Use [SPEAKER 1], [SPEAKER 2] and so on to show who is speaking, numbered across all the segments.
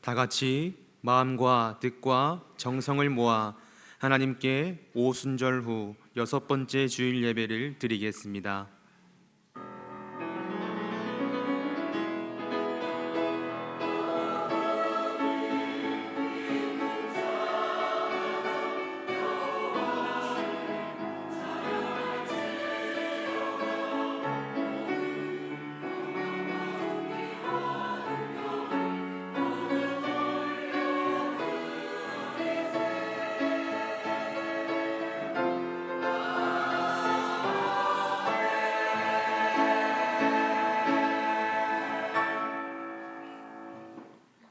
[SPEAKER 1] 다 같이 마음과 뜻과 정성을 모아 하나님께 오순절 후 6번째 주일 예배를 드리겠습니다.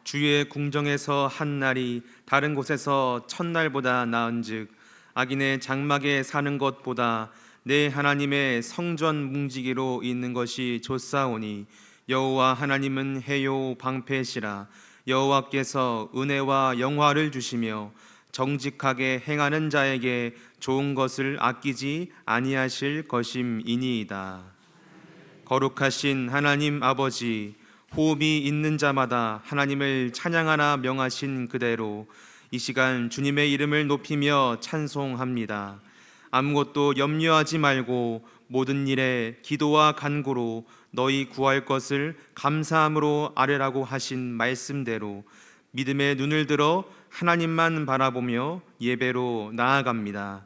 [SPEAKER 1] 주의 궁정에서 한 날이 다른 곳에서 첫날보다 나은즉 악인의 장막에 사는 것보다 내 하나님의 성전 뭉지기로 있는 것이 좋사오니 여호와 하나님은 해요 방패시라. 여호와께서 은혜와 영화를 주시며 정직하게 행하는 자에게 좋은 것을 아끼지 아니하실 것임이니이다. 거룩하신 하나님 아버지, 호흡이 있는 자마다 하나님을 찬양하나 명하신 그대로 이 시간 주님의 이름을 높이며 찬송합니다. 아무것도 염려하지 말고 모든 일에 기도와 간구로 너희 구할 것을 감사함으로 아뢰라고 하신 말씀대로 믿음의 눈을 들어 하나님만 바라보며 예배로 나아갑니다.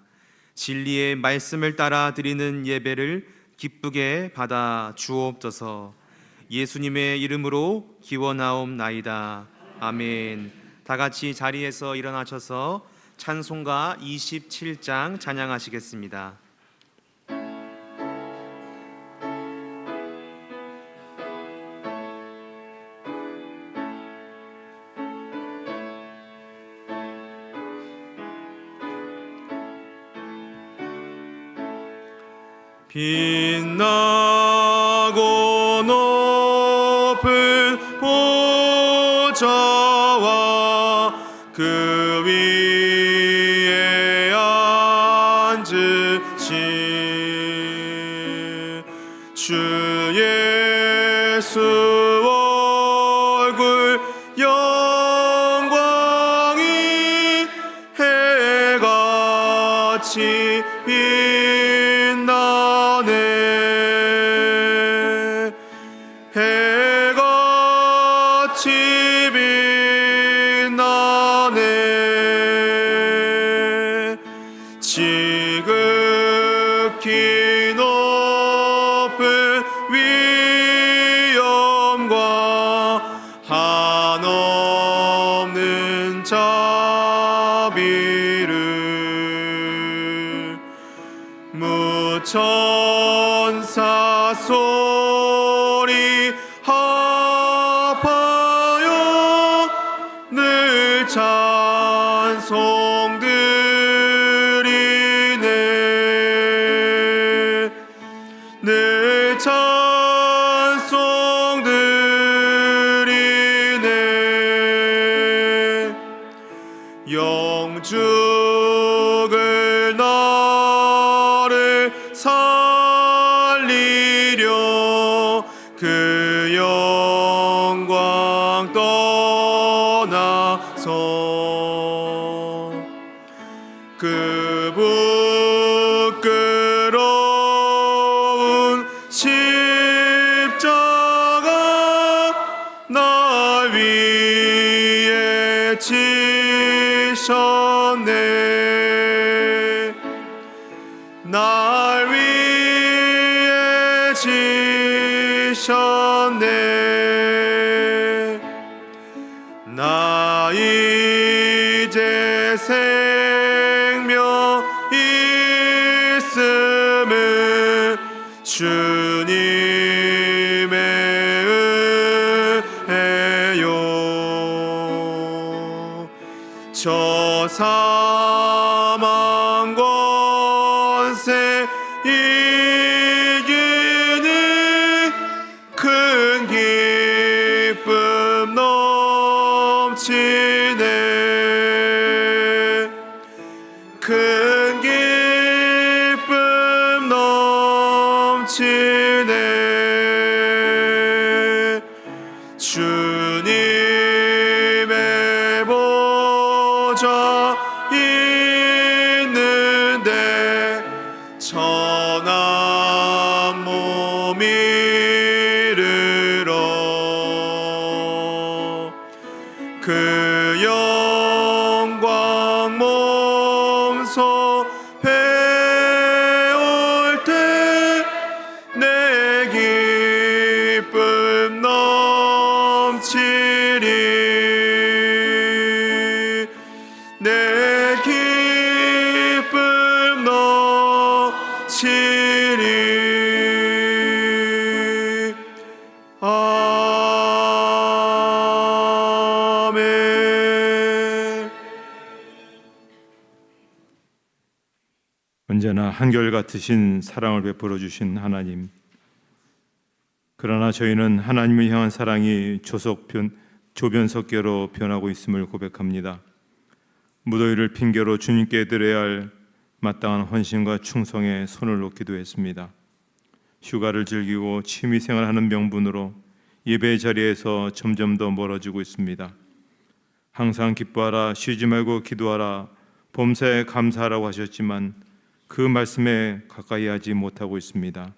[SPEAKER 1] 진리의 말씀을 따라 드리는 예배를 기쁘게 받아 주옵소서. 예수님의 이름으로 기원하옵나이다. 아멘. 다 같이 자리에서 일어나셔서 찬송가 27장 찬양하시겠습니다. 빛나고 높은 보좌와 그 위에 앉으신 주 예수 얼굴 영광이 해같이 지극히 높은 위엄과 한없는 자비를 무천사 소리 합하여 늘 찬송 늘 찬송 드리네. 영죽을 나를 살리려 그 영광 떠나서 그 부끄러운 십자가 날 위에 지셨네. 날 위에 지셨네. 나 이제 생명 있음은 주님의 은혜요. 저 사망 권세 이기는 큰 기쁨 넘치네. 큰 기쁨 넘치네. 주님의 영원한 몸 이르러 그 영광 몸소 배울 때 내 기쁨 넘치리 내 기쁨 넘치리 아멘.
[SPEAKER 2] 언제나 한결같으신 사랑을 베풀어 주신 하나님, 그러나 저희는 하나님을 향한 사랑이 조변석계로 변하고 있음을 고백합니다. 무더위를 핑계로 주님께 드려야 할 마땅한 헌신과 충성에 손을 놓기도 했습니다. 휴가를 즐기고 취미생활하는 명분으로 예배 자리에서 점점 더 멀어지고 있습니다. 항상 기뻐하라, 쉬지 말고 기도하라, 범사에 감사하라고 하셨지만 그 말씀에 가까이 하지 못하고 있습니다.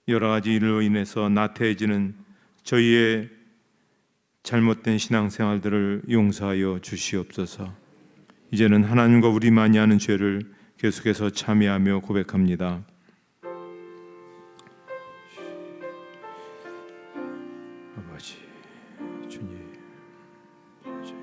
[SPEAKER 2] 여러 가지 일로 인해서 나태해지는 저희의 잘못된 신앙생활들을 용서하여 주시옵소서. 이제는 하나님과 우리만이 아는 죄를 계속해서 참여하며 고백합니다. 아버지 주님, 주님,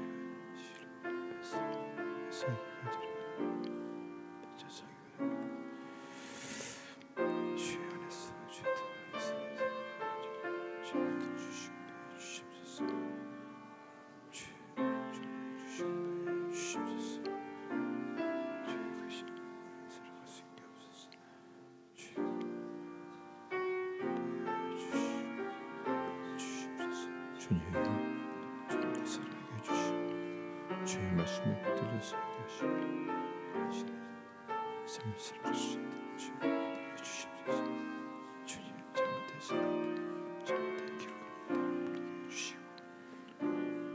[SPEAKER 2] 사랑해 주시오. 주의 말씀에 붙들려서 하게 하시고 삶을 살아갈 수 있도록 주님 인도해 주시옵소서. 주님, 잘못된 길을 버리게 해주시고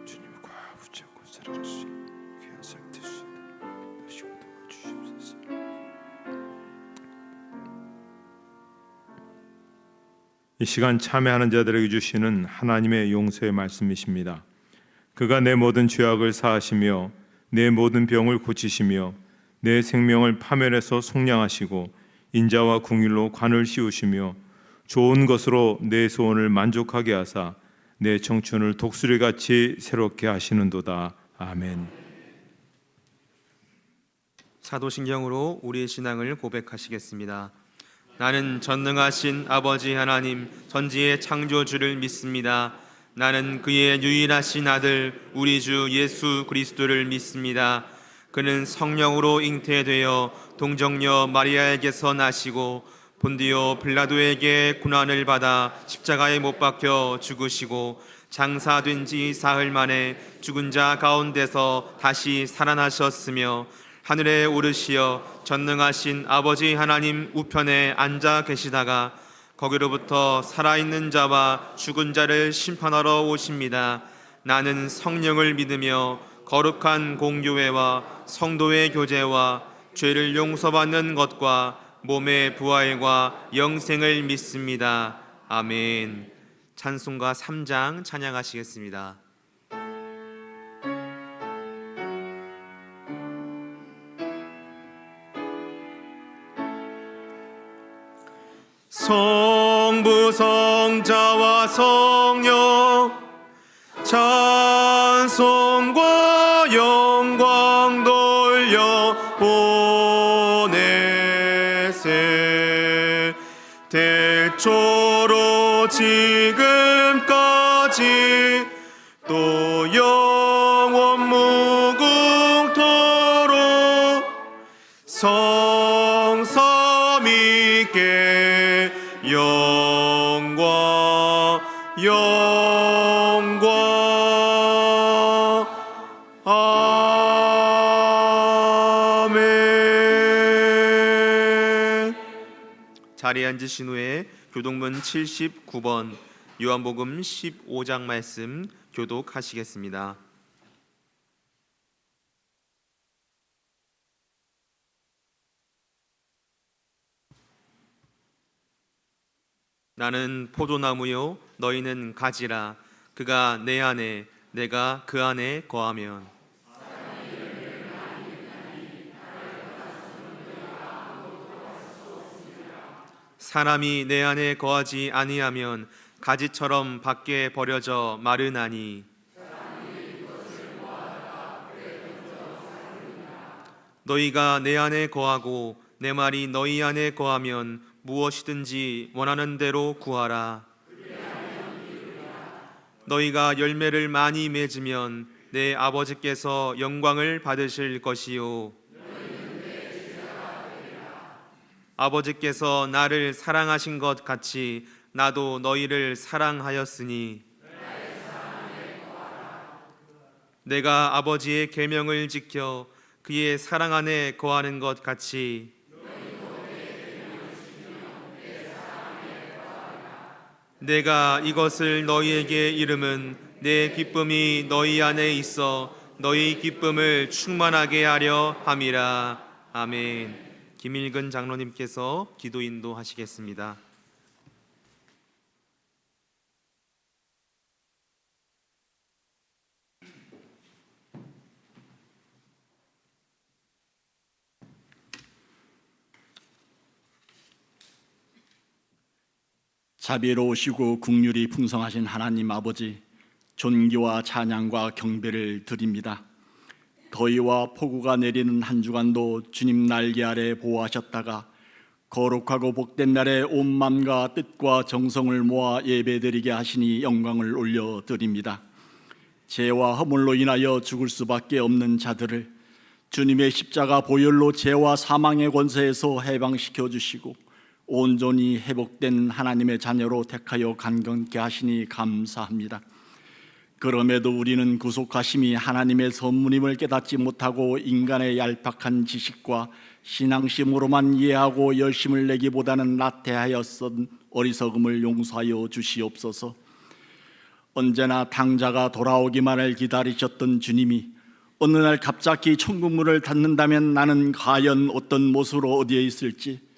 [SPEAKER 2] 주님을 꽉 붙잡고 살아갈 수 있는 귀한 삶 될 수 있도록 하시고 도와주시옵소서. 이 시간 참여하는 자들에게 주시는 하나님의 용서의 말씀이십니다. 그가 내 모든 죄악을 사하시며 내 모든 병을 고치시며 내 생명을 파멸해서 속량하시고 인자와 궁일로 관을 씌우시며 좋은 것으로 내 소원을 만족하게 하사 내 청춘을 독수리같이 새롭게 하시는도다. 아멘.
[SPEAKER 3] 사도신경으로 우리의 신앙을 고백하시겠습니다. 나는 전능하신 아버지 하나님 전지의 창조주를 믿습니다. 나는 그의 유일하신 아들 우리 주 예수 그리스도를 믿습니다. 그는 성령으로 잉태되어 동정녀 마리아에게서 나시고 본디오 빌라도에게 고난을 받아 십자가에 못 박혀 죽으시고 장사된 지 사흘 만에 죽은 자 가운데서 다시 살아나셨으며 하늘에 오르시어 전능하신 아버지 하나님 우편에 앉아 계시다가 거기로부터 살아있는 자와 죽은 자를 심판하러 오십니다. 나는 성령을 믿으며 거룩한 공교회와 성도의 교제와 죄를 용서받는 것과 몸의 부활과 영생을 믿습니다. 아멘. 찬송가 3장 찬양하시겠습니다.
[SPEAKER 1] 성부 성자와 성령 찬송과 영광 돌려 보내세 대초로 지금까지 또 영원 무궁토록 성삼위께 영광 아멘.
[SPEAKER 3] 자리에 앉으신 후에 교동문 79번 요한복음 15장 말씀 교독하시겠습니다. 나는 포도나무요 너희는 가지라. 그가 내 안에 내가 그 안에 거하면 사람이 내 안에 거하지 아니하면 가지처럼 밖에 버려져 마르나니 너희가 내 안에 거하고 내 말이 너희 안에 거하면 무엇이든지 원하는 대로 구하라. 너희가 열매를 많이 맺으면 내 아버지께서 영광을 받으실 것이요 아버지께서 나를 사랑하신 것 같이 나도 너희를 사랑하였으니 내가 아버지의 계명을 지켜 그의 사랑 안에 거하는 것 같이 내가 이것을 너희에게 이름은 내 기쁨이 너희 안에 있어 너희 기쁨을 충만하게 하려 함이라. 아멘. 김일근 장로님께서 기도 인도하시겠습니다.
[SPEAKER 4] 자비로우시고 긍휼이 풍성하신 하나님 아버지, 존귀와 찬양과 경배를 드립니다. 더위와 폭우가 내리는 한 주간도 주님 날개 아래 보호하셨다가 거룩하고 복된 날에 온 마음과 뜻과 정성을 모아 예배드리게 하시니 영광을 올려드립니다. 죄와 허물로 인하여 죽을 수밖에 없는 자들을 주님의 십자가 보혈로 죄와 사망의 권세에서 해방시켜 주시고 온전히 회복된 하나님의 자녀로 택하여 간경케 하시니 감사합니다. 그럼에도 우리는 구속하심이 하나님의 선물임을 깨닫지 못하고 인간의 얄팍한 지식과 신앙심으로만 이해하고 열심을 내기보다는 나태하여 쓴 어리석음을 용서하여 주시옵소서. 언제나 당자가 돌아오기만을 기다리셨던 주님이 어느 날 갑자기 천국문을 닫는다면 나는 과연 어떤 모습으로 어디에 있을지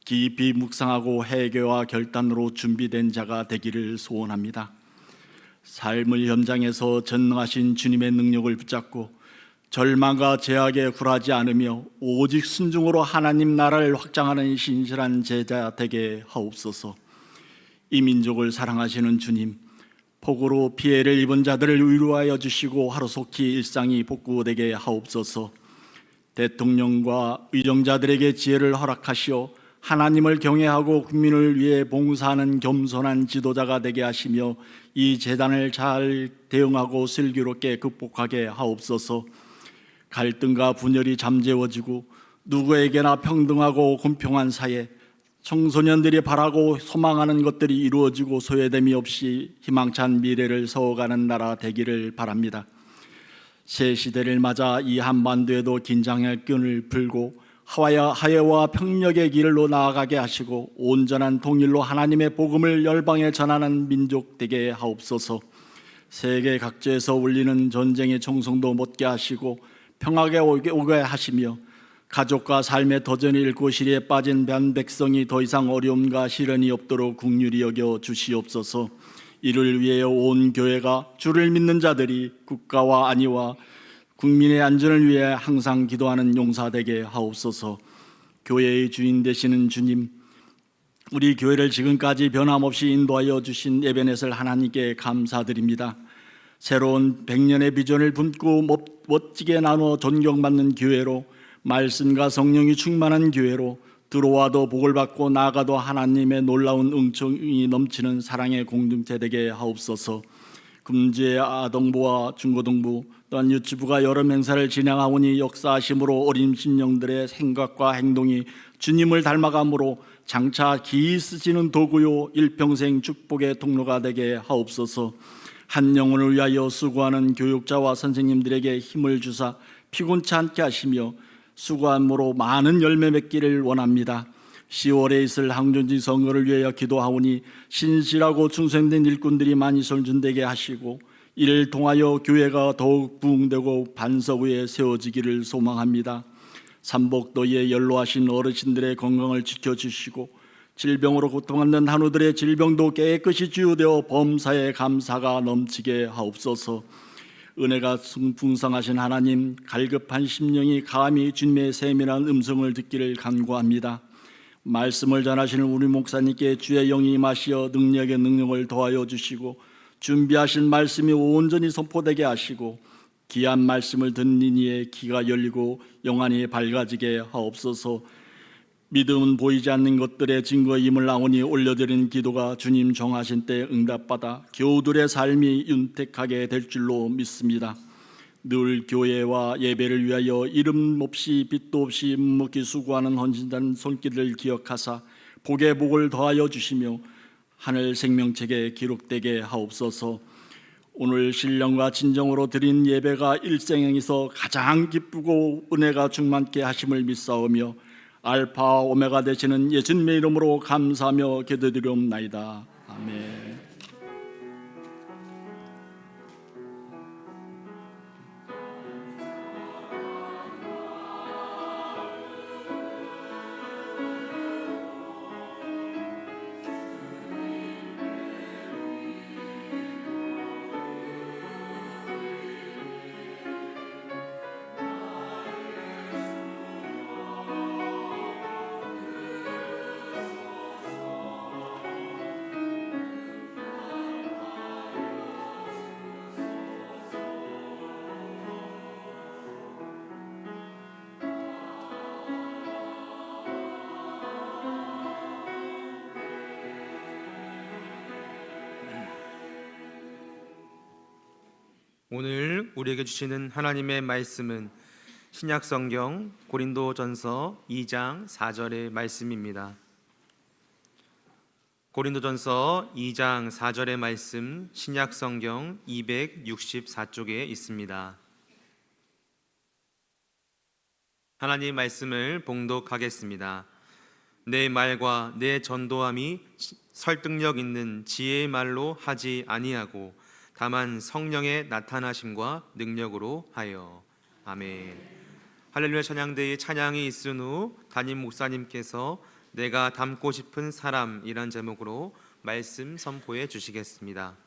[SPEAKER 4] 깊이 묵상하고 회개와 결단으로 준비된 자가 되기를 소원합니다. 삶의 현장에서 전능하신 주님의 능력을 붙잡고 절망과 제약에 굴하지 않으며 오직 순종으로 하나님 나라를 확장하는 신실한 제자 되게 하옵소서. 이 민족을 사랑하시는 주님, 폭우로 피해를 입은 자들을 위로하여 주시고 하루속히 일상이 복구되게 하옵소서. 대통령과 의정자들에게 지혜를 허락하시어 하나님을 경외하고 국민을 위해 봉사하는 겸손한 지도자가 되게 하시며 이 재단을 잘 대응하고 슬기롭게 극복하게 하옵소서. 갈등과 분열이 잠재워지고 누구에게나 평등하고 공평한 사회, 청소년들이 바라고 소망하는 것들이 이루어지고 소외됨이 없이 희망찬 미래를 세워가는 나라 되기를 바랍니다. 새 시대를 맞아 이 한반도에도 긴장의 끈을 풀고 화해와 평력의 길로 나아가게 하시고 온전한 통일로 하나님의 복음을 열방에 전하는 민족 되게 하옵소서. 세계 각지에서 울리는 전쟁의 총성도 멎게 하시고 평화가 오게 하시며 가족과 삶의 도전이 잃고 시리에 빠진 백성이 더 이상 어려움과 시련이 없도록 긍휼히 여겨 주시옵소서. 이를 위해 온 교회가 주를 믿는 자들이 국가와 안위와 국민의 안전을 위해 항상 기도하는 용사되게 하옵소서. 교회의 주인 되시는 주님, 우리 교회를 지금까지 변함없이 인도하여 주신 예배넷을 하나님께 감사드립니다. 새로운 100년의 비전을 품고 멋지게 나누어 존경받는 교회로, 말씀과 성령이 충만한 교회로, 들어와도 복을 받고 나아가도 하나님의 놀라운 은총이 넘치는 사랑의 공동체 되게 하옵소서. 금주의 아동부와 중고등부 또한 유치부가 여러 행사를 진행하오니 역사하심으로 어린 심령들의 생각과 행동이 주님을 닮아감으로 장차 기이 쓰시는 도구요 일평생 축복의 통로가 되게 하옵소서. 한 영혼을 위하여 수고하는 교육자와 선생님들에게 힘을 주사 피곤치 않게 하시며 수고함으로 많은 열매 맺기를 원합니다. 10월에 있을 항존지 선거를 위하여 기도하오니 신실하고 충성된 일꾼들이 많이 선준되게 하시고 이를 통하여 교회가 더욱 부흥되고 반석 위에 세워지기를 소망합니다. 삼복도에 연로하신 어르신들의 건강을 지켜주시고 질병으로 고통하는 한우들의 질병도 깨끗이 치유되어 범사에 감사가 넘치게 하옵소서. 은혜가 풍성하신 하나님, 갈급한 심령이 감히 주님의 세밀한 음성을 듣기를 간구합니다. 말씀을 전하시는 우리 목사님께 주의 영이 임하시어 능력의 능력을 더하여 주시고 준비하신 말씀이 온전히 선포되게 하시고 귀한 말씀을 듣는 이의 귀가 열리고 영안이 밝아지게 하옵소서. 믿음은 보이지 않는 것들의 증거임을 아오니 올려드린 기도가 주님 정하신 때 응답받아 교우들의 삶이 윤택하게 될 줄로 믿습니다. 늘 교회와 예배를 위하여 이름 없이 빛도 없이 묵묵히 수고하는 헌신자는 손길을 기억하사 복의 복을 더하여 주시며 하늘 생명책에 기록되게 하옵소서. 오늘 신령과 진정으로 드린 예배가 일생에서 가장 기쁘고 은혜가 충만케 하심을 믿사오며 알파 오메가 되시는 예수님의 이름으로 감사하며 기도드리옵나이다. 아멘.
[SPEAKER 3] 오늘 우리에게 주시는 하나님의 말씀은 신약성경 고린도전서 2장 4절의 말씀입니다. 고린도전서 2장 4절의 말씀 신약성경 264쪽에 있습니다. 하나님 말씀을 봉독하겠습니다. 내 말과 내 전도함이 설득력 있는 지혜의 말로 하지 아니하고 다만 성령의 나타나심과 능력으로 하여. 아멘. 할렐루야. 찬양대의 찬양이 있은 후 담임 목사님께서 내가 닮고 싶은 사람이란 제목으로 말씀 선포해 주시겠습니다.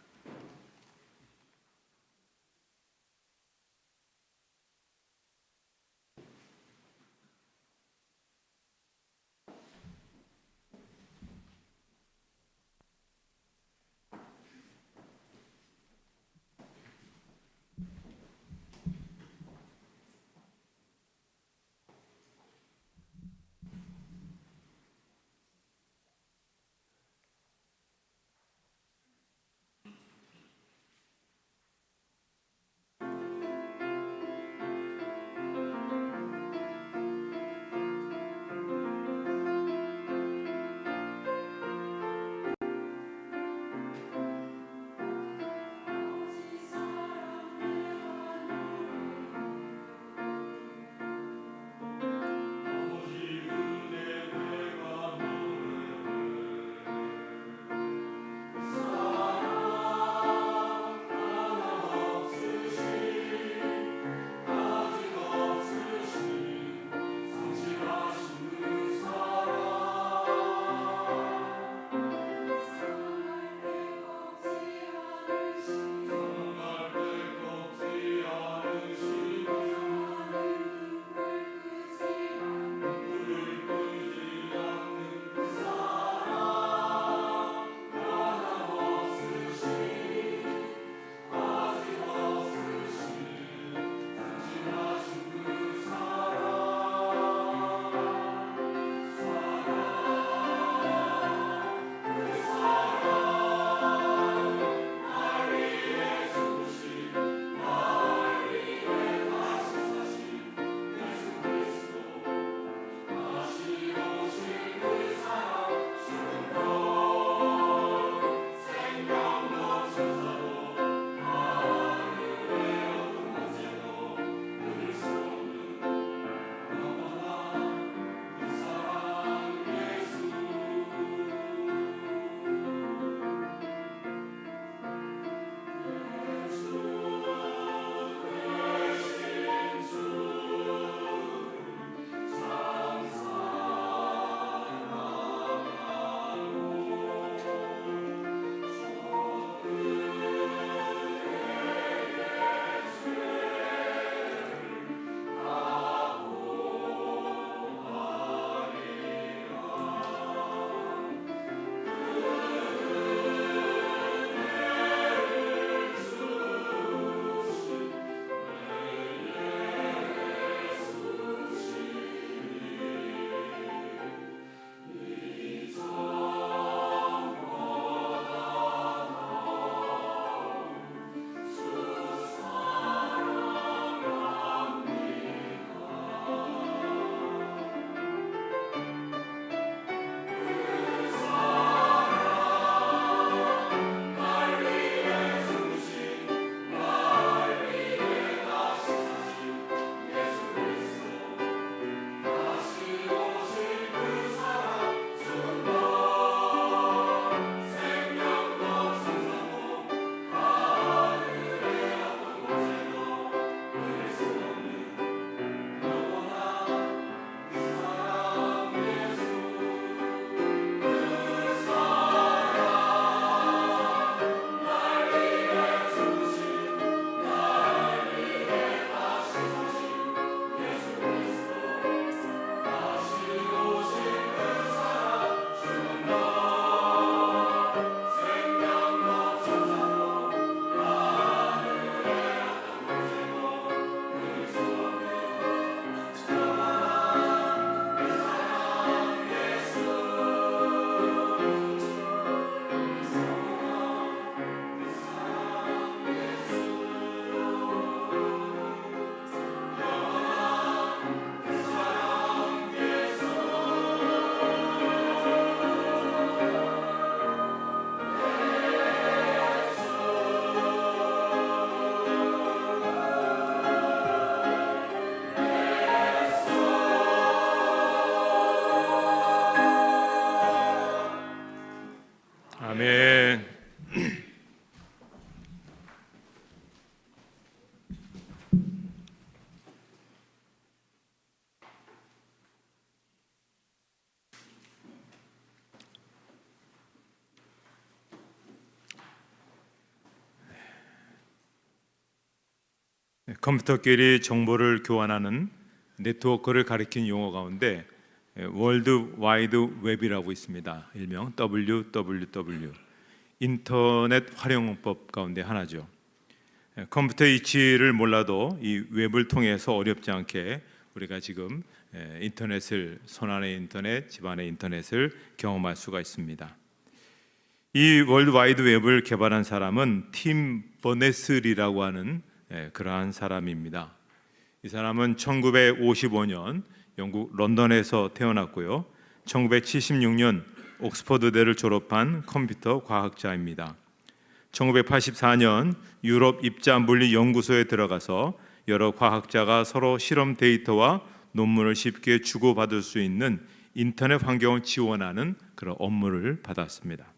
[SPEAKER 2] 아멘. 컴퓨터끼리 정보를 교환하는 네트워크를 가리킨 용어 가운데 월드 와이드 웹이라고 있습니다. 일명 WWW, 인터넷 활용법 가운데 하나죠. 컴퓨터 이치를 몰라도 이 웹을 통해서 어렵지 않게 우리가 지금 인터넷을, 손안의 인터넷, 집안의 인터넷을 경험할 수가 있습니다. 이 월드 와이드 웹을 개발한 사람은 팀 버네스리라고 하는 그러한 사람입니다. 이 사람은 1955년 영국 런던에서 태어났고요. 1976년 옥스퍼드대를 졸업한 컴퓨터 과학자입니다. 1984년 유럽 입자 물리 연구소에 들어가서 여러 과학자가 서로 실험 데이터와 논문을 쉽게 주고받을 수 있는 인터넷 환경을 지원하는 그런 업무를 받았습니다.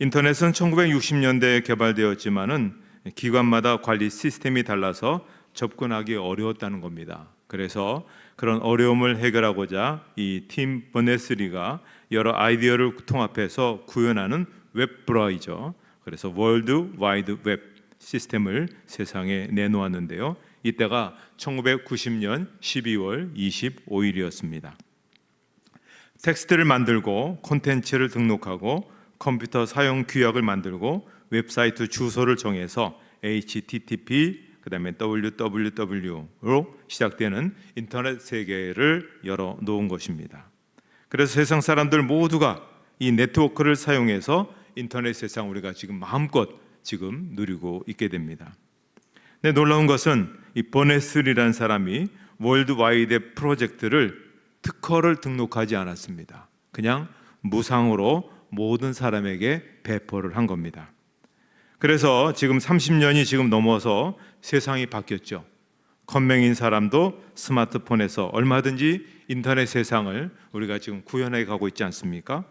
[SPEAKER 2] 인터넷은 1960년대에 개발되었지만은 기관마다 관리 시스템이 달라서 접근하기 어려웠다는 겁니다. 그래서 그런 어려움을 해결하고자 이 팀 버네스리가 여러 아이디어를 통합해서 구현하는 웹 브라우저, 그래서 월드 와이드 웹 시스템을 세상에 내놓았는데요. 이때가 1990년 12월 25일이었습니다. 텍스트를 만들고 콘텐츠를 등록하고 컴퓨터 사용 규약을 만들고 웹사이트 주소를 정해서 HTTP 그다음에 www로 시작되는 인터넷 세계를 열어 놓은 것입니다. 그래서 세상 사람들 모두가 이 네트워크를 사용해서 인터넷 세상 우리가 지금 마음껏 지금 누리고 있게 됩니다. 근데 놀라운 것은 이 버네스리라는 사람이 월드와이드 프로젝트를 특허를 등록하지 않았습니다. 그냥 무상으로 모든 사람에게 배포를 한 겁니다. 그래서 지금 30년이 지금 넘어서 세상이 바뀌었죠. 컴맹인 사람도 스마트폰에서 얼마든지 인터넷 세상을 우리가 지금 구현해 가고 있지 않습니까?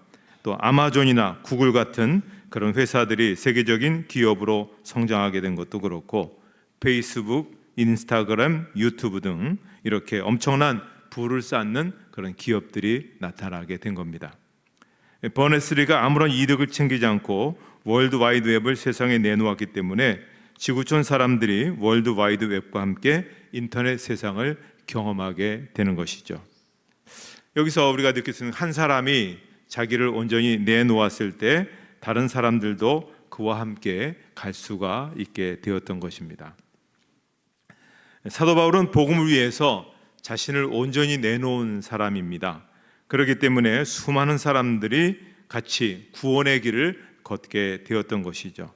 [SPEAKER 2] 또 아마존이나 구글 같은 그런 회사들이 세계적인 기업으로 성장하게 된 것도 그렇고 페이스북, 인스타그램, 유튜브 등 이렇게 엄청난 부를 쌓는 그런 기업들이 나타나게 된 겁니다. 버네스리가 아무런 이득을 챙기지 않고 월드 와이드 웹을 세상에 내놓았기 때문에 지구촌 사람들이 월드 와이드 웹과 함께 인터넷 세상을 경험하게 되는 것이죠. 여기서 우리가 느낄 수 있는 한 사람이 자기를 온전히 내놓았을 때 다른 사람들도 그와 함께 갈 수가 있게 되었던 것입니다. 사도 바울은 복음을 위해서 자신을 온전히 내놓은 사람입니다. 그렇기 때문에 수많은 사람들이 같이 구원의 길을 걷게 되었던 것이죠.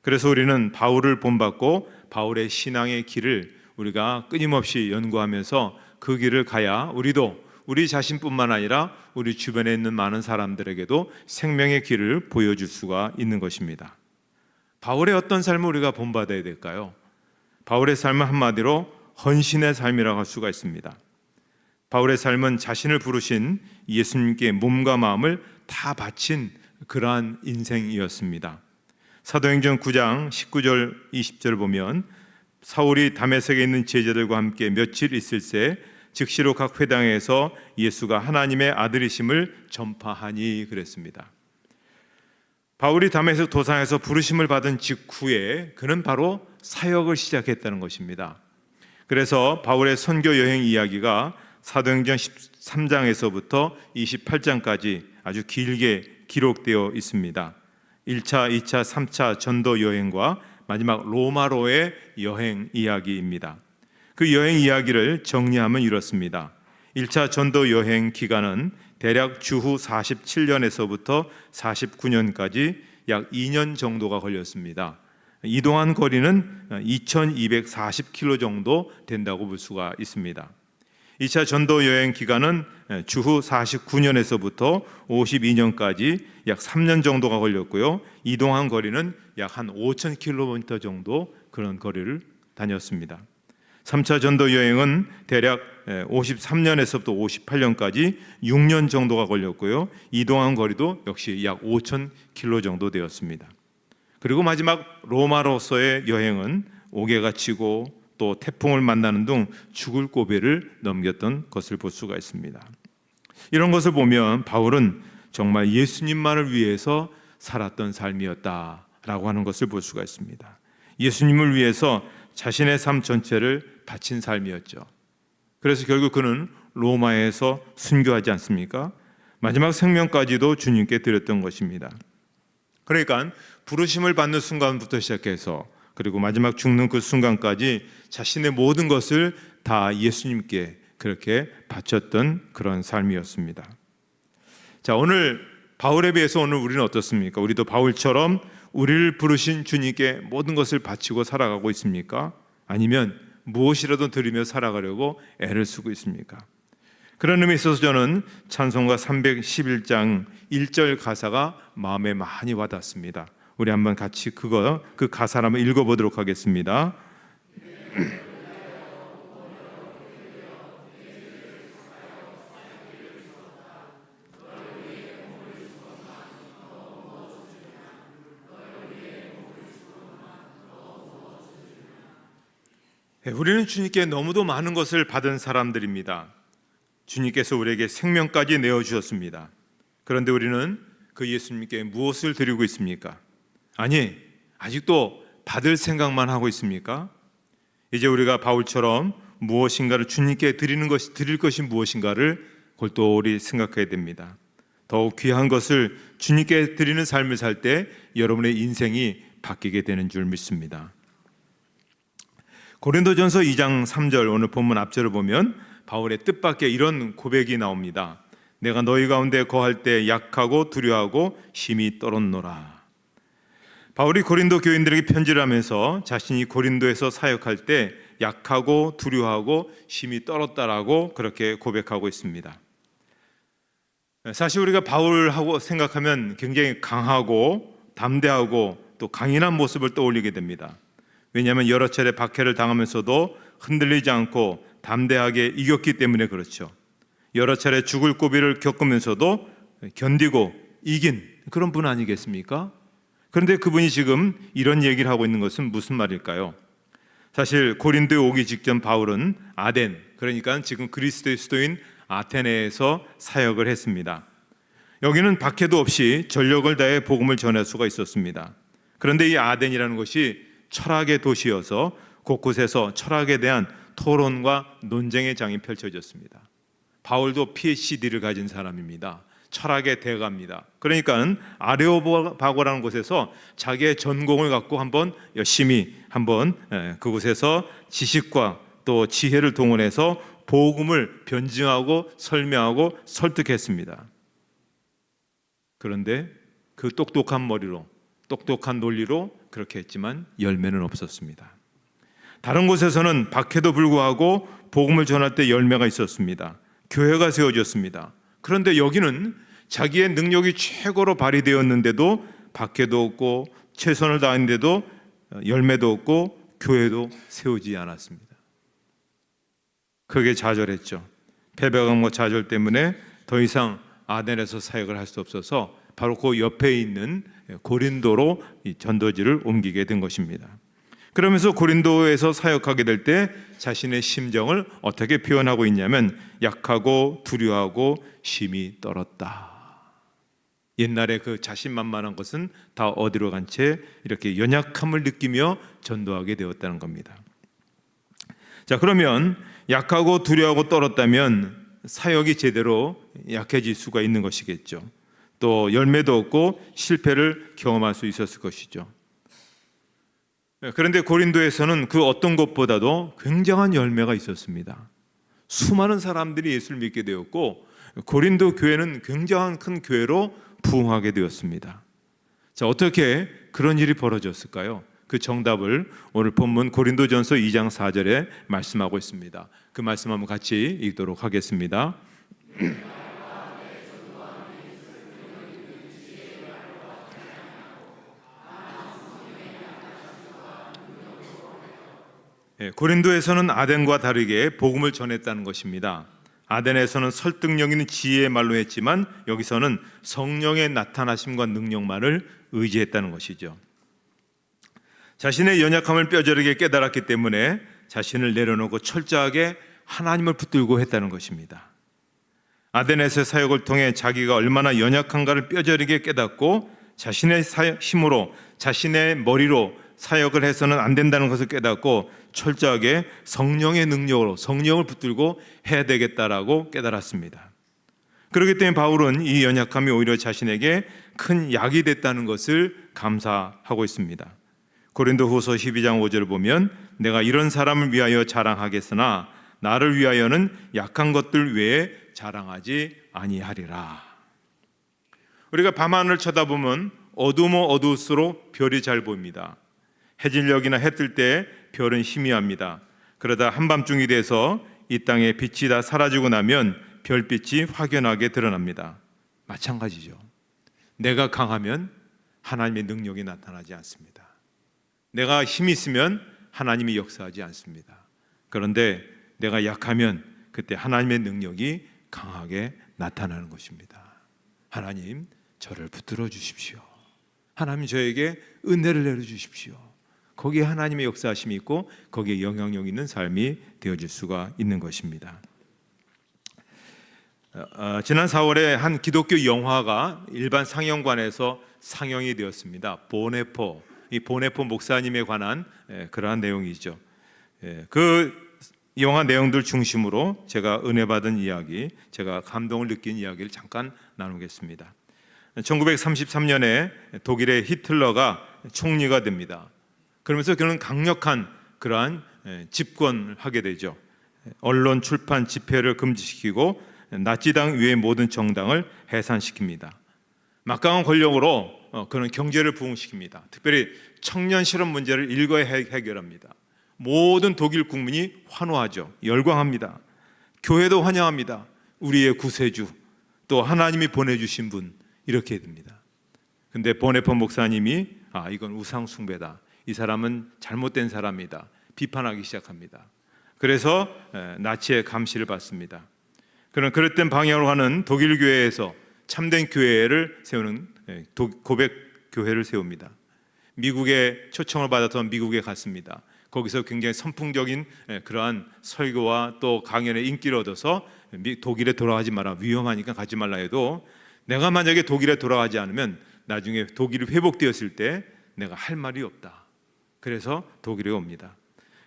[SPEAKER 2] 그래서 우리는 바울을 본받고 바울의 신앙의 길을 우리가 끊임없이 연구하면서 그 길을 가야 우리도 우리 자신뿐만 아니라 우리 주변에 있는 많은 사람들에게도 생명의 길을 보여줄 수가 있는 것입니다. 바울의 어떤 삶을 우리가 본받아야 될까요? 바울의 삶은 한마디로 헌신의 삶이라고 할 수가 있습니다. 바울의 삶은 자신을 부르신 예수님께 몸과 마음을 다 바친 그러한 인생이었습니다. 사도행전 9장 19절 20절을 보면 사울이 다메섹에 있는 제자들과 함께 며칠 있을 새 즉시로 각 회당에서 예수가 하나님의 아들이심을 전파하니 그랬습니다. 바울이 다메섹 도상에서 부르심을 받은 직후에 그는 바로 사역을 시작했다는 것입니다. 그래서 바울의 선교 여행 이야기가 사도행전 13장에서부터 28장까지 아주 길게 기록되어 있습니다. 1차, 2차, 3차 전도 여행과 마지막 로마로의 여행 이야기입니다. 그 여행 이야기를 정리하면 이렇습니다. 1차 전도 여행 기간은 대략 주후 47년에서부터 49년까지 약 2년 정도가 걸렸습니다. 이동한 거리는 2240km 정도 된다고 볼 수가 있습니다. 2차 전도 여행 기간은 주후 49년에서부터 52년까지 약 3년 정도가 걸렸고요. 이동한 거리는 약 한 5000km 정도 그런 거리를 다녔습니다. 3차 전도 여행은 대략 53년에서부터 58년까지 6년 정도가 걸렸고요. 이동한 거리도 역시 약 5,000km 정도 되었습니다. 그리고 마지막 로마로서의 여행은 옥에 갇히고 또 태풍을 만나는 등 죽을 고비를 넘겼던 것을 볼 수가 있습니다. 이런 것을 보면 바울은 정말 예수님만을 위해서 살았던 삶이었다라고 하는 것을 볼 수가 있습니다. 예수님을 위해서 자신의 삶 전체를 바친 삶이었죠. 그래서 결국 그는 로마에서 순교하지 않습니까? 마지막 생명까지도 주님께 드렸던 것입니다. 그러니까 부르심을 받는 순간부터 시작해서 그리고 마지막 죽는 그 순간까지 자신의 모든 것을 다 예수님께 그렇게 바쳤던 그런 삶이었습니다. 자, 오늘 바울에 비해서 오늘 우리는 어떻습니까? 우리도 바울처럼 우리를 부르신 주님께 모든 것을 바치고 살아가고 있습니까? 아니면 무엇이라도 드리며 살아가려고 애를 쓰고 있습니까? 그런 의미에 있어서 저는 찬송가 311장 1절 가사가 마음에 많이 와닿습니다. 우리 한번 같이 그 가사를 한번 읽어보도록 하겠습니다. 우리는 주님께 너무도 많은 것을 받은 사람들입니다. 주님께서 우리에게 생명까지 내어주셨습니다. 그런데 우리는 그 예수님께 무엇을 드리고 있습니까? 아니, 아직도 받을 생각만 하고 있습니까? 이제 우리가 바울처럼 무엇인가를 주님께 드릴 것이 무엇인가를 골똘히 생각해야 됩니다. 더욱 귀한 것을 주님께 드리는 삶을 살 때 여러분의 인생이 바뀌게 되는 줄 믿습니다. 고린도전서 2장 3절 오늘 본문 앞절을 보면 바울의 뜻밖의 이런 고백이 나옵니다. 내가 너희 가운데 거할 때 약하고 두려워하고 심히 떨었노라. 바울이 고린도 교인들에게 편지를 하면서 자신이 고린도에서 사역할 때 약하고 두려워하고 심히 떨었다라고 그렇게 고백하고 있습니다. 사실 우리가 바울하고 생각하면 굉장히 강하고 담대하고 또 강인한 모습을 떠올리게 됩니다. 왜냐하면 여러 차례 박해를 당하면서도 흔들리지 않고 담대하게 이겼기 때문에 그렇죠. 여러 차례 죽을 고비를 겪으면서도 견디고 이긴 그런 분 아니겠습니까? 그런데 그분이 지금 이런 얘기를 하고 있는 것은 무슨 말일까요? 사실 고린도에 오기 직전 바울은 아덴, 그러니까 지금 그리스도의 수도인 아테네에서 사역을 했습니다. 여기는 박해도 없이 전력을 다해 복음을 전할 수가 있었습니다. 그런데 이 아덴이라는 것이 철학의 도시여서 곳곳에서 철학에 대한 토론과 논쟁의 장이 펼쳐졌습니다. 바울도 PhD를 가진 사람입니다. 철학의 대가입니다. 그러니까 아레오바고라는 곳에서 자기의 전공을 갖고 열심히 그곳에서 지식과 또 지혜를 동원해서 복음을 변증하고 설명하고 설득했습니다. 그런데 그 똑똑한 머리로 똑똑한 논리로 그렇게 했지만 열매는 없었습니다. 다른 곳에서는 박해도 불구하고 복음을 전할 때 열매가 있었습니다. 교회가 세워졌습니다. 그런데 여기는 자기의 능력이 최고로 발휘되었는데도 박해도 없고 최선을 다했는데도 열매도 없고 교회도 세우지 않았습니다. 크게 좌절했죠. 패배감과 좌절 때문에 더 이상 아덴에서 사역을 할 수 없어서 바로 그 옆에 있는 고린도로 이 전도지를 옮기게 된 것입니다. 그러면서 고린도에서 사역하게 될 때 자신의 심정을 어떻게 표현하고 있냐면 약하고 두려워하고 심히 떨었다. 옛날에 그 자신만만한 것은 다 어디로 간 채 이렇게 연약함을 느끼며 전도하게 되었다는 겁니다. 자, 그러면 약하고 두려워하고 떨었다면 사역이 제대로 약해질 수가 있는 것이겠죠. 또 열매도 없고 실패를 경험할 수 있었을 것이죠. 그런데 고린도에서는 그 어떤 것보다도 굉장한 열매가 있었습니다. 수많은 사람들이 예수를 믿게 되었고 고린도 교회는 굉장한 큰 교회로 부흥하게 되었습니다. 자, 어떻게 그런 일이 벌어졌을까요? 그 정답을 오늘 본문 고린도전서 2장 4절에 말씀하고 있습니다. 그 말씀 한번 같이 읽도록 하겠습니다. 고린도에서는 아덴과 다르게 복음을 전했다는 것입니다. 아덴에서는 설득력 있는 지혜의 말로 했지만 여기서는 성령의 나타나심과 능력만을 의지했다는 것이죠. 자신의 연약함을 뼈저리게 깨달았기 때문에 자신을 내려놓고 철저하게 하나님을 붙들고 했다는 것입니다. 아덴에서의 사역을 통해 자기가 얼마나 연약한가를 뼈저리게 깨닫고 자신의 힘으로, 자신의 머리로 사역을 해서는 안 된다는 것을 깨닫고 철저하게 성령의 능력으로 성령을 붙들고 해야 되겠다라고 깨달았습니다. 그렇기 때문에 바울은 이 연약함이 오히려 자신에게 큰 약이 됐다는 것을 감사하고 있습니다. 고린도후서 12장 5절을 보면 내가 이런 사람을 위하여 자랑하겠으나 나를 위하여는 약한 것들 외에 자랑하지 아니하리라. 우리가 밤하늘을 쳐다보면 어두우면 어두울수록 별이 잘 보입니다. 해질녘이나 해 뜰 때 별은 희미합니다. 그러다 한밤중이 돼서 이 땅의 빛이 다 사라지고 나면 별빛이 확연하게 드러납니다. 마찬가지죠. 내가 강하면 하나님의 능력이 나타나지 않습니다. 내가 힘이 있으면 하나님이 역사하지 않습니다. 그런데 내가 약하면 그때 하나님의 능력이 강하게 나타나는 것입니다. 하나님, 저를 붙들어 주십시오. 하나님, 저에게 은혜를 내려주십시오. 거기에 하나님의 역사하심이 있고 거기에 영향력 있는 삶이 되어질 수가 있는 것입니다. 지난 4월에 한 기독교 영화가 일반 상영관에서 상영이 되었습니다. 보네포, 이 보네포 목사님에 관한 그러한 내용이죠. 그 영화 내용들 중심으로 제가 은혜 받은 이야기, 제가 감동을 느낀 이야기를 잠깐 나누겠습니다. 1933년에 독일의 히틀러가 총리가 됩니다. 그러면서 그는 강력한 그러한 집권을 하게 되죠. 언론, 출판, 집회를 금지시키고 나치당 외의 모든 정당을 해산시킵니다. 막강한 권력으로 그는 경제를 부흥시킵니다. 특별히 청년 실업 문제를 일거에 해결합니다. 모든 독일 국민이 환호하죠. 열광합니다. 교회도 환영합니다. 우리의 구세주, 또 하나님이 보내주신 분, 이렇게 됩니다. 근데 보네포 목사님이 이건 우상 숭배다, 이 사람은 잘못된 사람이다, 비판하기 시작합니다. 그래서 나치의 감시를 받습니다. 그런 그릇된 방향으로 가는 독일 교회에서 참된 교회를 세우는 고백 교회를 세웁니다. 미국의 초청을 받아서 미국에 갔습니다. 거기서 굉장히 선풍적인 그러한 설교와 또 강연에 인기를 얻어서 독일에 돌아가지 마라, 위험하니까 가지 말라 해도 내가 만약에 독일에 돌아가지 않으면 나중에 독일이 회복되었을 때 내가 할 말이 없다. 그래서 독일에 옵니다.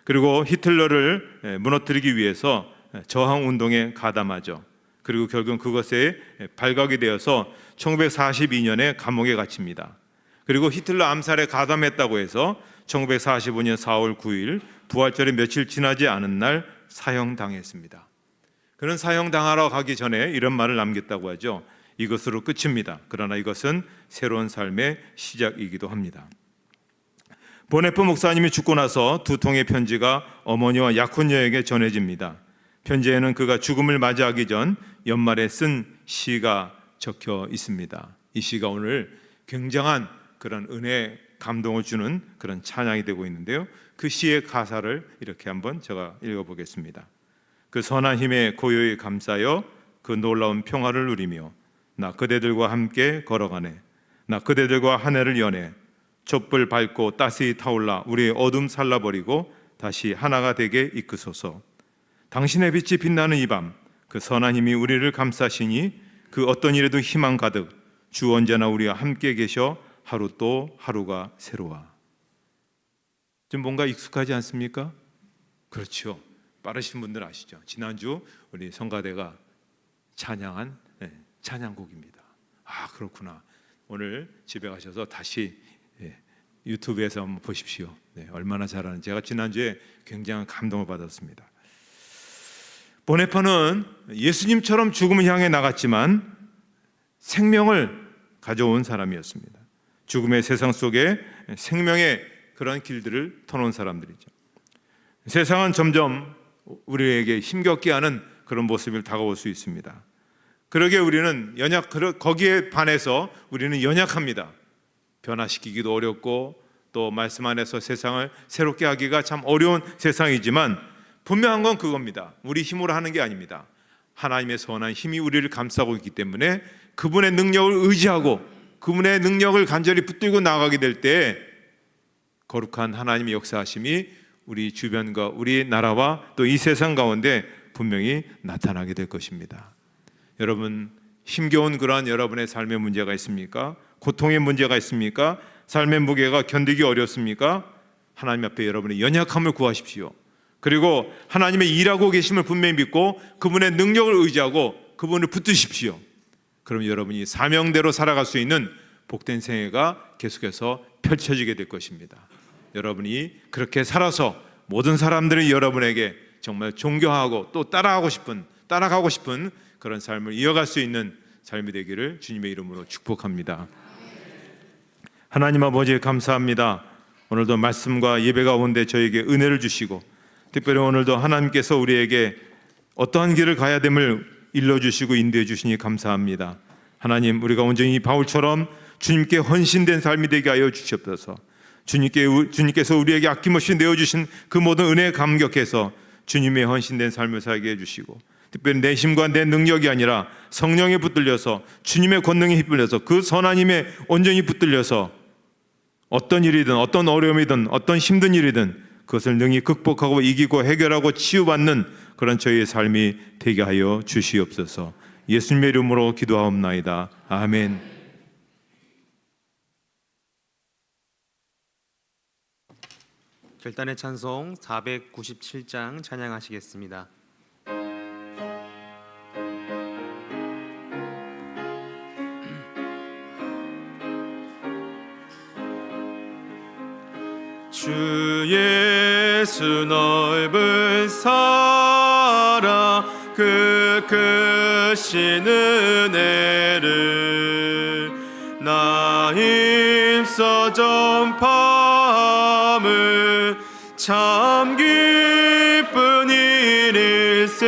[SPEAKER 2] 그리고 히틀러를 무너뜨리기 위해서 저항운동에 가담하죠. 그리고 결국은 그것에 발각이 되어서 1942년에 감옥에 갇힙니다. 그리고 히틀러 암살에 가담했다고 해서 1945년 4월 9일 부활절에 며칠 지나지 않은 날 사형당했습니다. 그는 사형당하러 가기 전에 이런 말을 남겼다고 하죠. 이것으로 끝입니다. 그러나 이것은 새로운 삶의 시작이기도 합니다. 보네포 목사님이 죽고 나서 두 통의 편지가 어머니와 약혼녀에게 전해집니다. 편지에는 그가 죽음을 맞이하기 전 연말에 쓴 시가 적혀 있습니다. 이 시가 오늘 굉장한 그런 은혜, 감동을 주는 그런 찬양이 되고 있는데요. 그 시의 가사를 이렇게 한번 제가 읽어보겠습니다. 그 선한 힘에 고요히 감싸여 그 놀라운 평화를 누리며 나 그대들과 함께 걸어가네. 나 그대들과 한 해를 여네. 촛불 밝고 따스히 타올라 우리의 어둠 살라버리고 다시 하나가 되게 이끄소서. 당신의 빛이 빛나는 이 밤 그 선한 힘이 우리를 감싸시니 그 어떤 일에도 희망 가득 주 언제나 우리와 함께 계셔 하루 또 하루가 새로워. 좀 뭔가 익숙하지 않습니까? 그렇죠. 빠르신 분들 아시죠? 지난주 우리 성가대가 찬양한 찬양곡입니다. 그렇구나. 오늘 집에 가셔서 다시 유튜브에서 한번 보십시오. 얼마나 잘하는지. 제가 지난주에 굉장한 감동을 받았습니다. 보네포는 예수님처럼 죽음을 향해 나갔지만 생명을 가져온 사람이었습니다. 죽음의 세상 속에 생명의 그런 길들을 터놓은 사람들이죠. 세상은 점점 우리에게 힘겹게 하는 그런 모습을 다가올 수 있습니다. 그러게 우리는 거기에 반해서 우리는 연약합니다. 변화시키기도 어렵고 또 말씀 안에서 세상을 새롭게 하기가 참 어려운 세상이지만 분명한 건 그겁니다. 우리 힘으로 하는 게 아닙니다. 하나님의 선한 힘이 우리를 감싸고 있기 때문에 그분의 능력을 의지하고 그분의 능력을 간절히 붙들고 나아가게 될 때 거룩한 하나님의 역사하심이 우리 주변과 우리 나라와 또 이 세상 가운데 분명히 나타나게 될 것입니다. 여러분, 힘겨운 그러한 여러분의 삶의 문제가 있습니까? 고통의 문제가 있습니까? 삶의 무게가 견디기 어렵습니까? 하나님 앞에 여러분의 연약함을 구하십시오. 그리고 하나님의 일하고 계심을 분명히 믿고 그분의 능력을 의지하고 그분을 붙드십시오. 그럼 여러분이 사명대로 살아갈 수 있는 복된 생애가 계속해서 펼쳐지게 될 것입니다. 여러분이 그렇게 살아서 모든 사람들이 여러분에게 정말 존경하고 또 따라가고 싶은 그런 삶을 이어갈 수 있는 삶이 되기를 주님의 이름으로 축복합니다. 하나님 아버지 감사합니다. 오늘도 말씀과 예배 가운데 저에게 은혜를 주시고 특별히 오늘도 하나님께서 우리에게 어떠한 길을 가야 됨을 일러주시고 인도해 주시니 감사합니다. 하나님, 우리가 온전히 바울처럼 주님께 헌신된 삶이 되게 하여 주시옵소서. 주님께서 우리에게 아낌없이 내어주신 그 모든 은혜에 감격해서 주님의 헌신된 삶을 살게 해주시고 특별히 내 힘과 내 능력이 아니라 성령에 붙들려서 주님의 권능에 휩쓸려서 그 선한 힘에 온전히 붙들려서 어떤 일이든 어떤 어려움이든 어떤 힘든 일이든 그것을 능히 극복하고 이기고 해결하고 치유받는 그런 저희의 삶이 되게 하여 주시옵소서. 예수님의 이름으로 기도하옵나이다. 아멘.
[SPEAKER 3] 결단의 찬송 497장 찬양하시겠습니다.
[SPEAKER 1] 주 예수 넓은 사랑 그 크신 은혜를 나 힘써 전파함을 참 기쁜 일일세.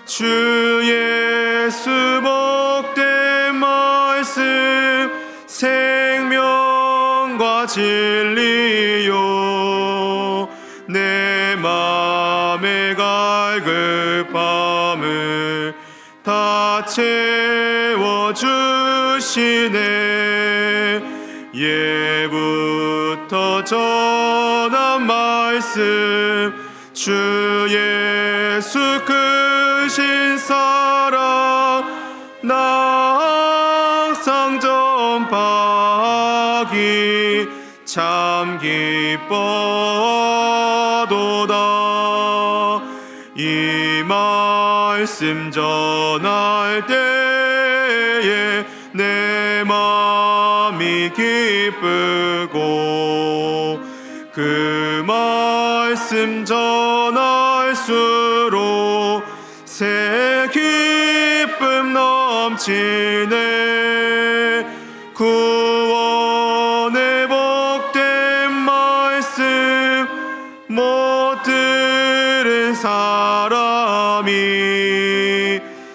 [SPEAKER 1] 주 예수 복된 말씀 생명과 진리요 내 맘의 갈급함을 다 채워주시네. 예부터 전한 말씀 주 예수 크신 사랑 나 항상 전파하기 참 기뻐도다. 이 말씀 전할 때에 내 맘이 기쁘고 그 말씀 전할수록 새 기쁨 넘치네. 구원의 복된 말씀 못 들은 사람이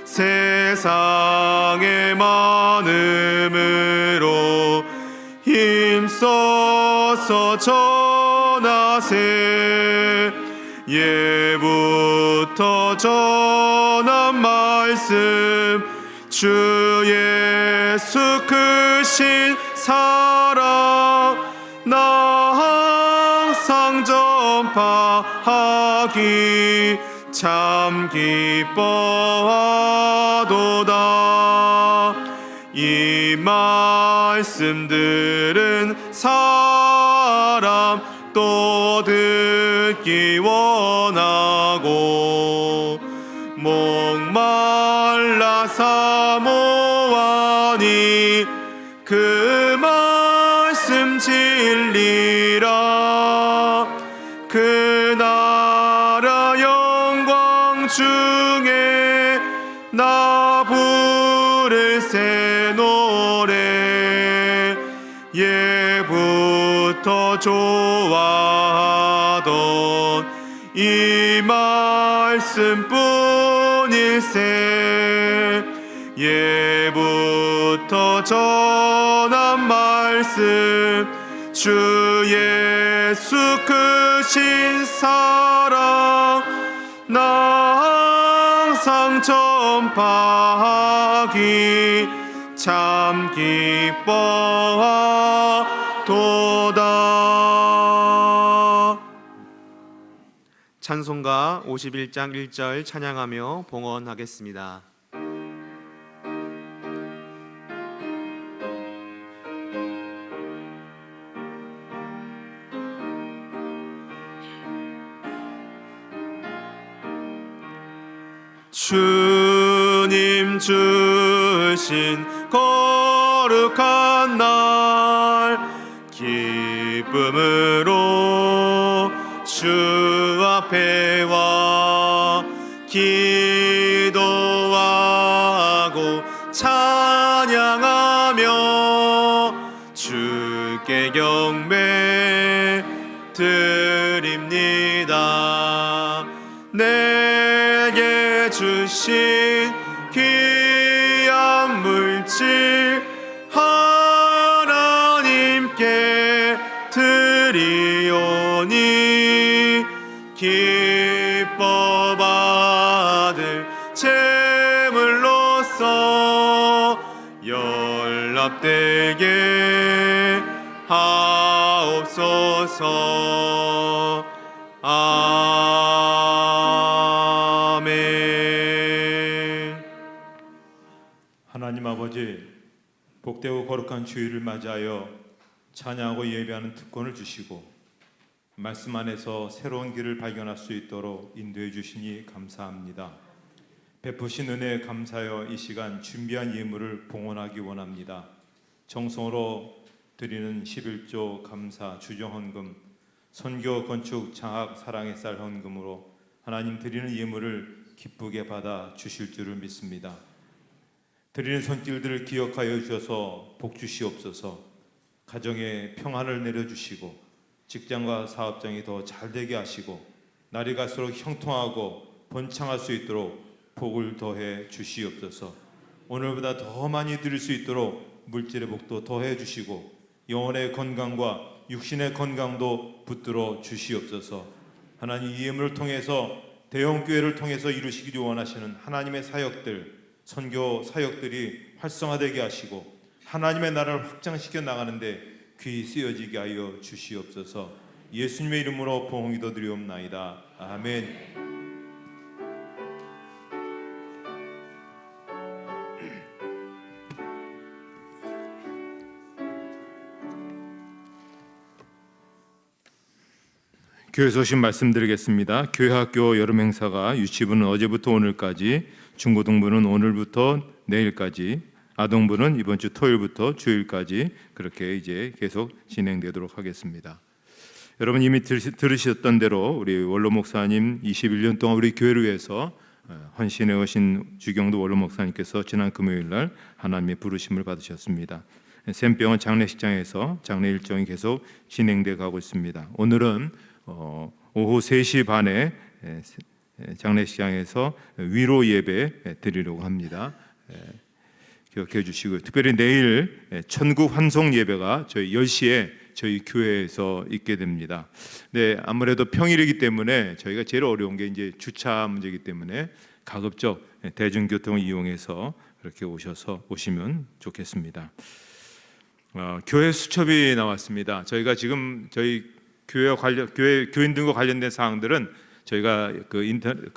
[SPEAKER 1] 세상에 많음으로 힘써서 전하세. 예부터 전한 말씀 주 예수 크신 사랑 나 항상 전파하기 참 기뻐하도다. 이 말씀 들은 사람 또 듣기 원하고 목말라 사모하니 그 말씀 진리라. 그 나라 영광 중에 나 부를 새 노래 예부터 좋아하던 이 말씀뿐일세. 예부터 전한 말씀 주 예수 크신 사랑 나 항상 전파하기 참 기뻐하도다.
[SPEAKER 3] 찬송가 51장 1절 찬양하며 봉헌하겠습니다.
[SPEAKER 1] 주님 주신 거룩한 날 기쁨으로 주 앞에 와 기도하고 찬양하며 주께 경배 드립니다. 내게 주신 귀한 물질 하나님께 드리오니 기뻐 받을 제물로서 연락되게 하옵소서. 아멘.
[SPEAKER 2] 하나님 아버지, 복되고 거룩한 주일을 맞이하여 찬양하고 예배하는 특권을 주시고 말씀 안에서 새로운 길을 발견할 수 있도록 인도해 주시니 감사합니다. 베푸신 은혜에 감사하여 이 시간 준비한 예물을 봉헌하기 원합니다. 정성으로 드리는 11조 감사 주정헌금, 선교 건축 장학 사랑의 쌀 헌금으로 하나님 드리는 예물을 기쁘게 받아 주실 줄을 믿습니다. 드리는 손길들을 기억하여 주셔서 복 주시옵소서. 가정에 평안을 내려주시고 직장과 사업장이 더 잘되게 하시고 날이 갈수록 형통하고 번창할 수 있도록 복을 더해 주시옵소서. 오늘보다 더 많이 드릴 수 있도록 물질의 복도 더해 주시고 영혼의 건강과 육신의 건강도 붙들어 주시옵소서. 하나님 이 예물을 통해서 대형교회를 통해서 이루시기를 원하시는 하나님의 사역들, 선교 사역들이 활성화되게 하시고 하나님의 나라를 확장시켜 나가는데 귀히 쓰여지게 하여 주시옵소서. 예수님의 이름으로 봉헌기도 드리옵나이다. 아멘. 교회 소식 말씀드리겠습니다. 교회학교 여름 행사가 유치부는 어제부터 오늘까지, 중고등부는 오늘부터 내일까지, 아동부는 이번 주 토요일부터 주일까지 그렇게 이제 계속 진행되도록 하겠습니다. 여러분 이미 들으셨던 대로 우리 원로 목사님 21년 동안 우리 교회를 위해서 헌신해 오신 주경도 원로 목사님께서 지난 금요일 날 하나님의 부르심을 받으셨습니다. 샘병원 장례식장에서 장례 일정이 계속 진행돼 가고 있습니다. 오늘은 오후 3시 반에 장례식장에서 위로 예배 드리려고 합니다. 기억해 주시고요. 특별히 내일 천국 환송 예배가 저희 10시에 저희 교회에서 있게 됩니다. 네, 아무래도 평일이기 때문에 저희가 제일 어려운 게 이제 주차 문제이기 때문에 가급적 대중교통을 이용해서 그렇게 오시면 좋겠습니다. 교회 수첩이 나왔습니다. 저희가 지금 저희 교인들과 관련된 사항들은 저희가 그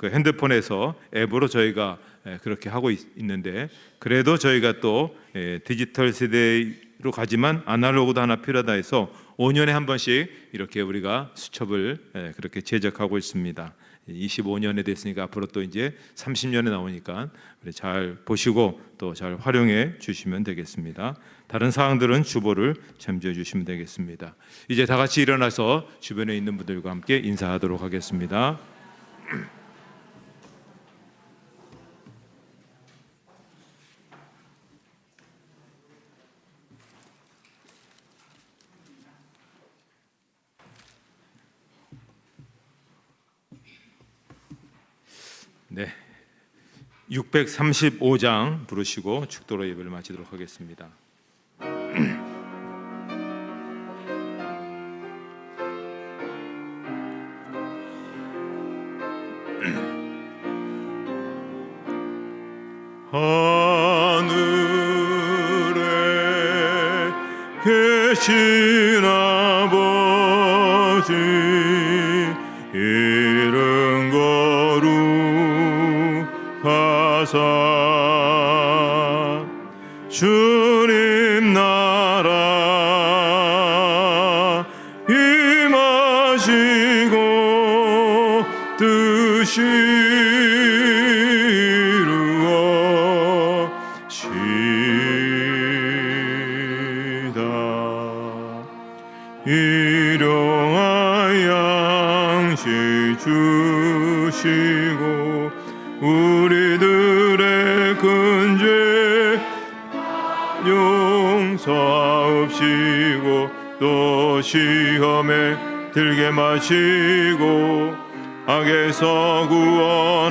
[SPEAKER 2] 핸드폰에서 앱으로 저희가 그렇게 하고 있는데, 그래도 저희가 또 디지털 세대로 가지만 아날로그도 하나 필요하다 해서 5년에 한 번씩 이렇게 우리가 수첩을 그렇게 제작하고 있습니다. 25년에 됐으니까 앞으로 또 이제 30년에 나오니까 잘 보시고 또 잘 활용해 주시면 되겠습니다. 다른 사항들은 주보를 참조해 주시면 되겠습니다. 이제 다 같이 일어나서 주변에 있는 분들과 함께 인사하도록 하겠습니다. 네, 635장 부르시고 축도로 예배를 마치도록 하겠습니다. 계신 아버지 이름 거룩하사 주님 나라 임하시고 뜻이 이루어지다. 일용할 양식 주시고 우리들의 근죄 용서하옵시고 또 시험에 들게 마시고 악에서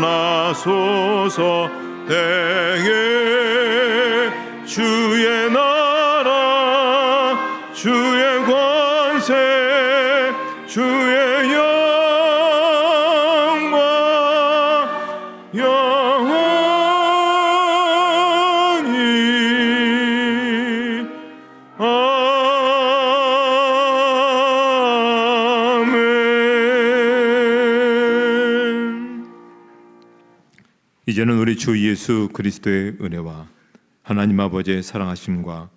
[SPEAKER 2] 구원하소서. 대개 주의 나라 주의 권세 주의 영광 영원히 아멘. 이제는 우리 주 예수 그리스도의 은혜와 하나님 아버지의 사랑하심과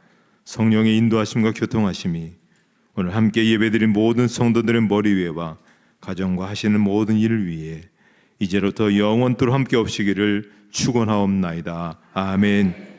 [SPEAKER 2] 성령의 인도하심과 교통하심이 오늘 함께 예배드린 모든 성도들의 머리 위에와 가정과 하시는 모든 일을 위해 이제로부터 영원토록 함께 없으기를 축원하옵나이다. 아멘.